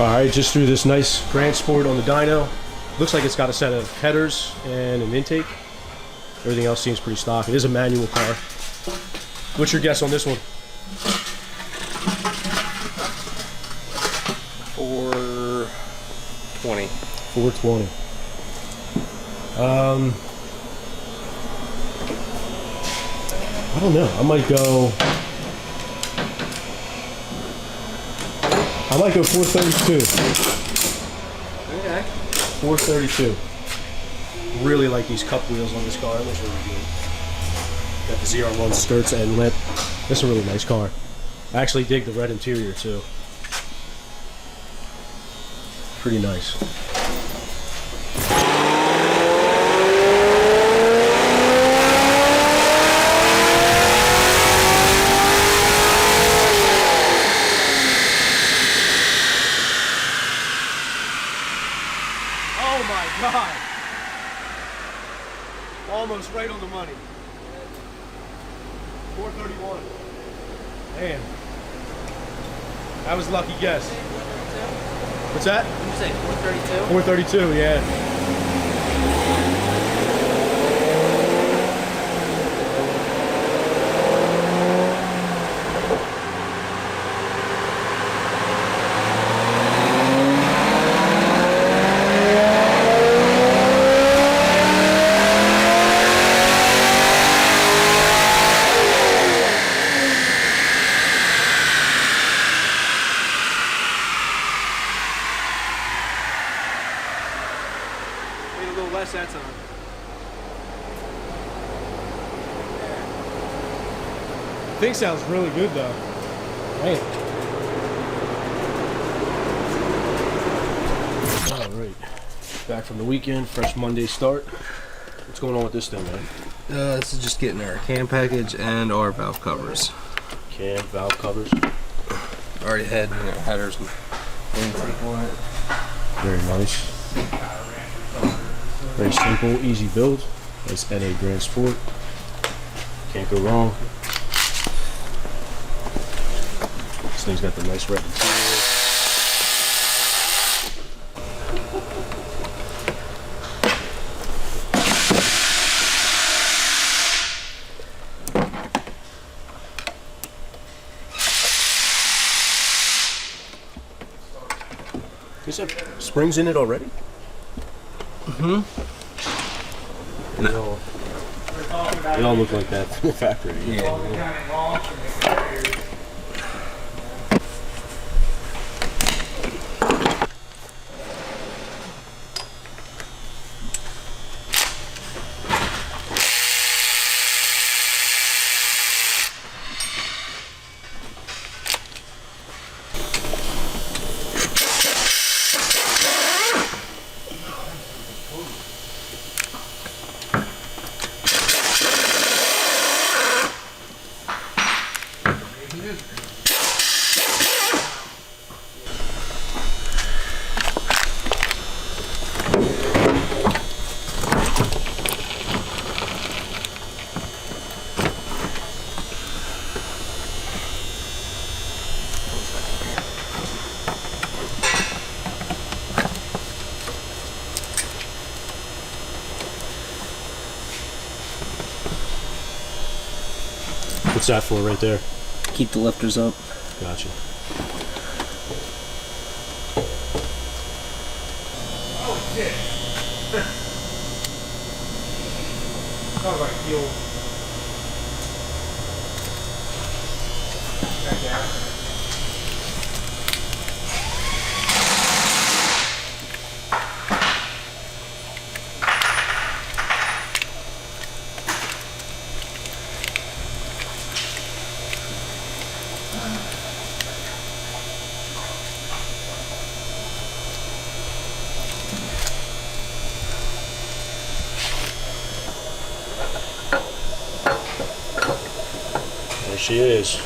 Alright, just threw this nice Grand Sport on the dyno. Looks like it's got a set of headers and an intake. Everything else seems pretty stock. It is a manual car. What's your guess on this one? 420. 420. I don't know. I might go 432. Okay. 432. Really like these cup wheels on this car. It looks really good. Got the ZR1 skirts and lip. This is a really nice car. I actually dig the red interior too. Pretty nice. Oh my God! Almost right on the money. 431. Man. That was a lucky guess. What's that? What did you say, 432? 432, yeah. A little less that time. Thing sounds really good though. Man. Alright. Back from the weekend, fresh Monday start. What's going on with this thing, man? This is just getting our cam package and our valve covers. Cam, valve covers. Already had headers and intake on it. Very nice. Very simple, easy build. Nice NA Grand Sport. Can't go wrong. This thing's got the nice red interior. Is there springs in it already? Mm-hmm. No. They all look like that from the factory. Yeah. What's that for right there? Keep the lifters up. Gotcha. Oh shit. Sounds like fuel. Back down. There she is.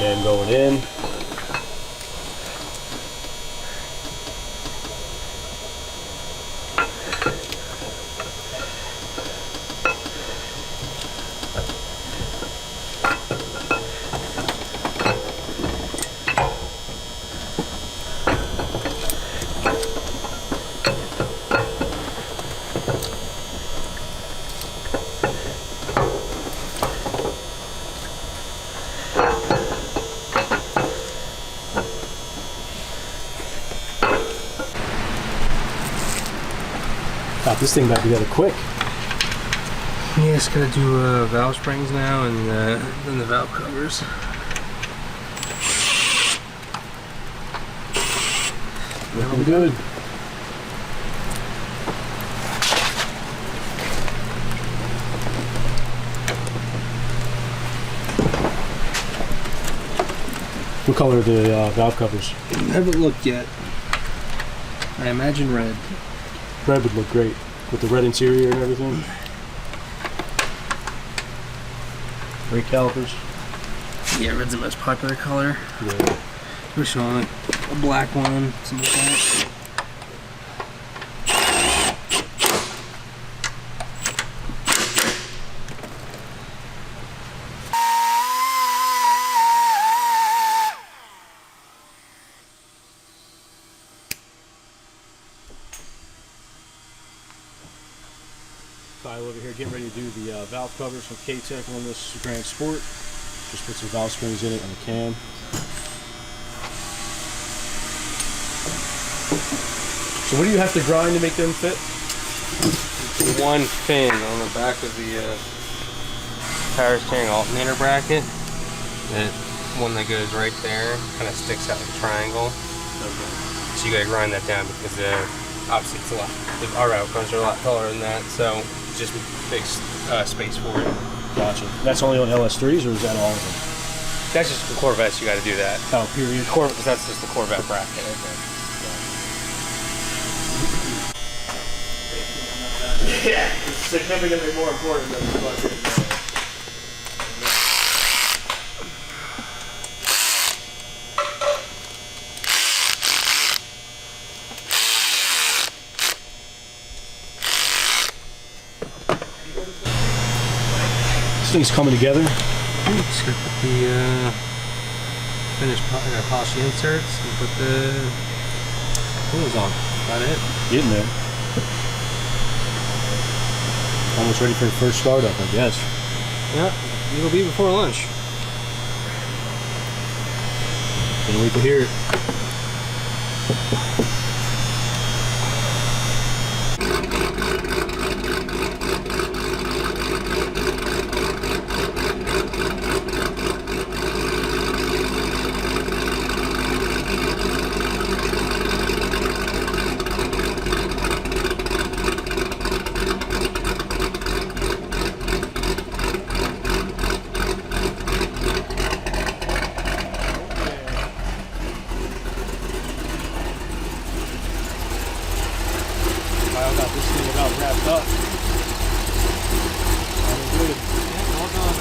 And going in. Got this thing back together quick. Yeah, just gotta do valve springs now and then the valve covers. Looking good. What color are the valve covers? I haven't looked yet. I imagine red. Red would look great with the red interior and everything. Brake calipers. Yeah, red's the most popular color. Yeah. We're showing a black one, something like that. Kyle over here getting ready to do the valve covers from K-Tech on this Grand Sport. Just put some valve springs in it on the cam. So what do you have to grind to make them fit? One fin on the back of the power steering alternator bracket. That one that goes right there kind of sticks out like a triangle. So you gotta grind that down because obviously it's a lot. Our outcomes are a lot taller than that, so just makes space for it. Gotcha. That's only on LS3s, or is that all of them? That's just for Corvettes. You got to do that. Oh, period. That's just the Corvette bracket. Okay. Yeah, it's significantly more important than the fucking. This thing's coming together. Just gonna put the polish the inserts and put the wheels on. About it. Getting there. Almost ready for the first startup, I guess. Yeah, it'll be before lunch. Can't wait to hear it. Kyle got this thing about wrapped up. Sounding good. Yeah, all done.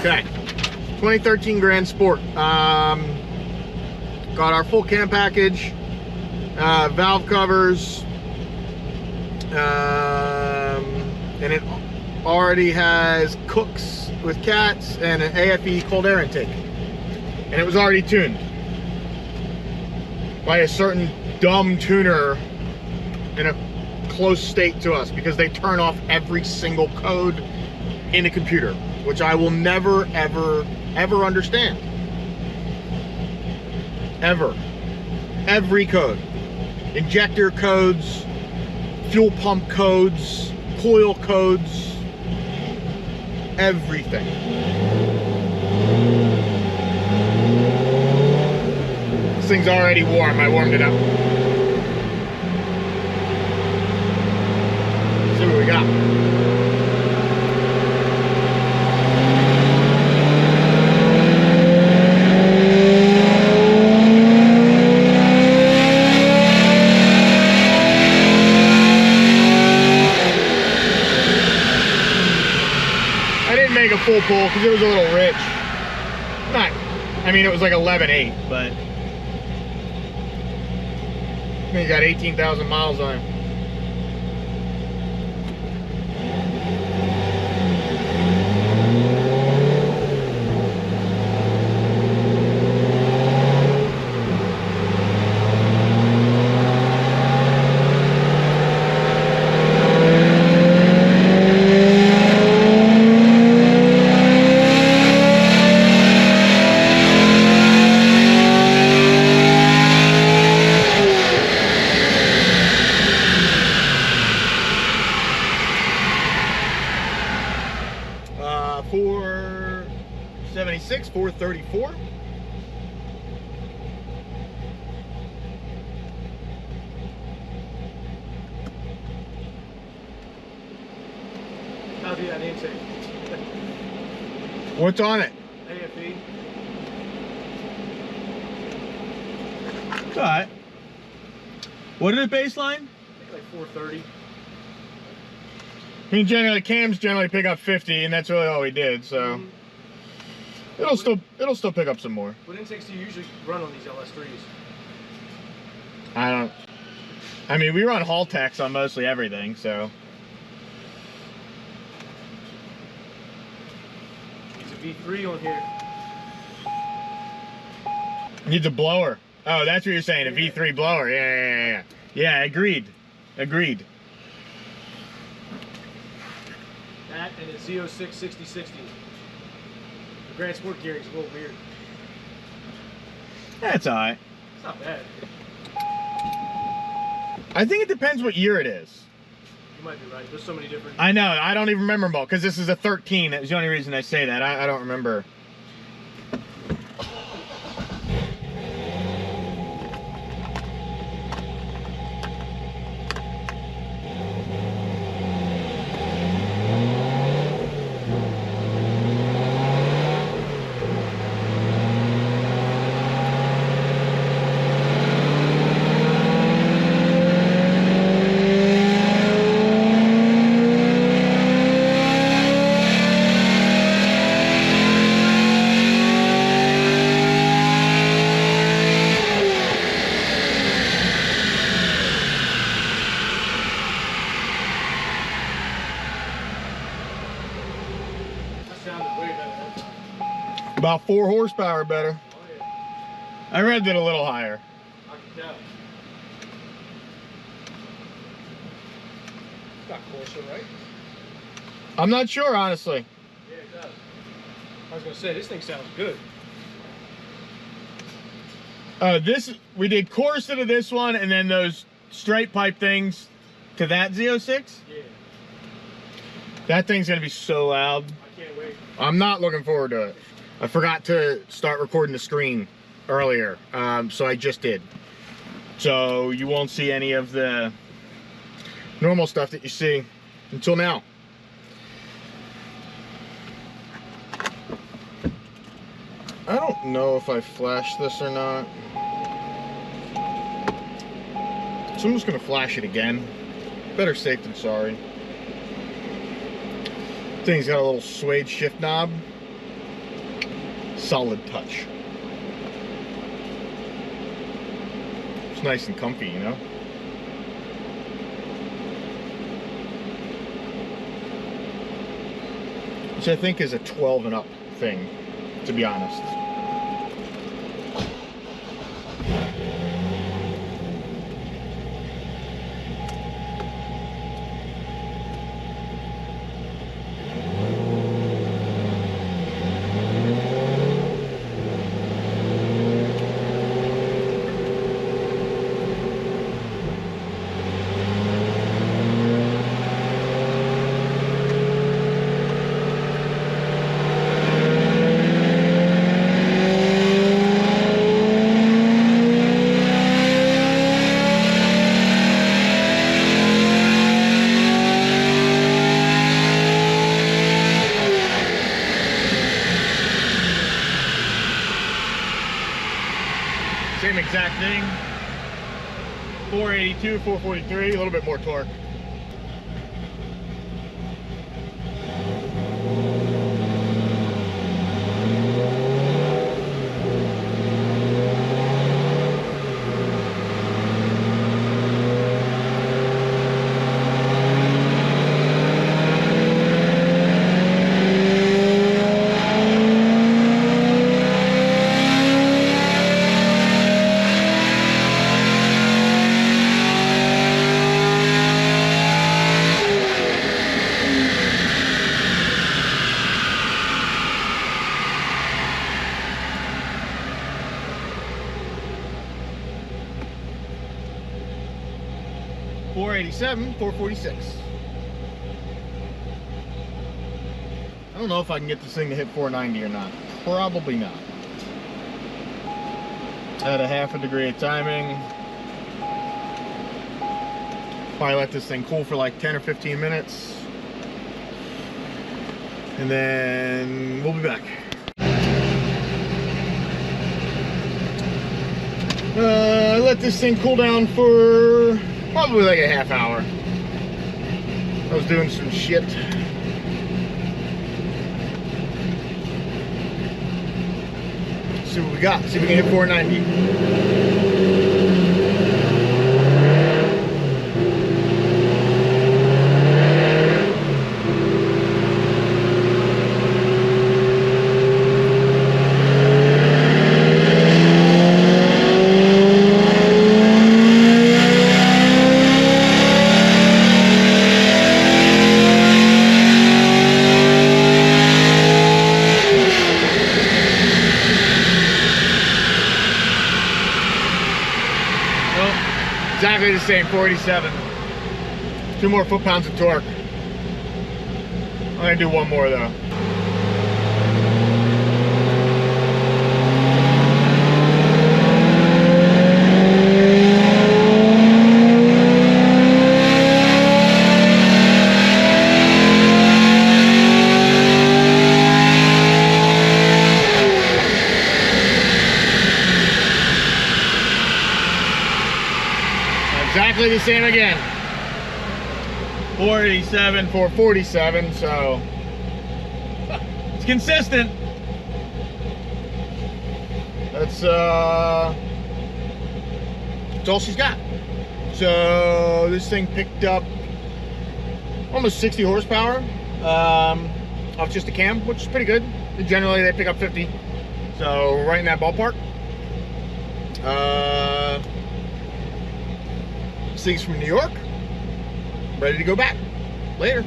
Okay, 2013 Grand Sport. Got our full cam package, valve covers, and it already has cooks with cats and an AFE cold air intake. And it was already tuned by a certain dumb tuner in a close state to us, because they turn off every single code in a computer, which I will never, ever, ever understand. Ever. Every code. Injector codes, fuel pump codes, coil codes. Everything. This thing's already warm. I warmed it up. Let's see what we got. A full pull because it was a little rich. Not, I mean, it was like 11.8, but you got 18,000 miles on it. .476, 434. How'd that intake? What's on it? AFE. All right. What did it baseline? I think like 430. I mean, generally, cams generally pick up 50, and that's really all we did. So it'll still pick up some more. What intakes do you usually run on these LS3s? I mean, we run Haltex on mostly everything, so. Needs a V3 on here. Needs a blower. Oh, that's what you're saying, a V3 blower. Yeah. Yeah, agreed. Agreed. That and a Z06 6060. The Grand Sport gearing's a little weird. That's alright. It's not bad. I think it depends what year it is. You might be right. There's so many different. I know. I don't even remember them all because this is a 13. That was the only reason I say that. I don't remember. About 4 horsepower better. Oh, yeah. I read that a little higher. I can tell. It's got Corsa, right? I'm not sure, honestly. Yeah, it does. I was gonna say, this thing sounds good. We did Corsa to this one, and then those straight pipe things to that Z06. Yeah. That thing's gonna be so loud. I can't wait. I'm not looking forward to it. I forgot to start recording the screen earlier, so I just did. So you won't see any of the normal stuff that you see until now. I don't know if I flashed this or not. So I'm just gonna flash it again. Better safe than sorry. Thing's got a little suede shift knob. Solid touch. It's nice and comfy, you know? Which I think is a 12 and up thing, to be honest. Same exact thing. 482, 443, a little bit more torque. $487, $446. I don't know if I can get this thing to hit 490 or not. Probably not. At a half a degree of timing. Probably let this thing cool for like 10 or 15 minutes. And then we'll be back. Let this thing cool down for probably like a half hour. I was doing some shit. See what we got. See if we can hit 490. Exactly the same, 487. 2 more foot-pounds of torque. I'm gonna do one more though. Exactly the same again. 487, 447, so it's consistent. That's all she's got. So this thing picked up almost 60 horsepower off just a cam, which is pretty good. Generally they pick up 50, so right in that ballpark. This thing's from New York, ready to go back later.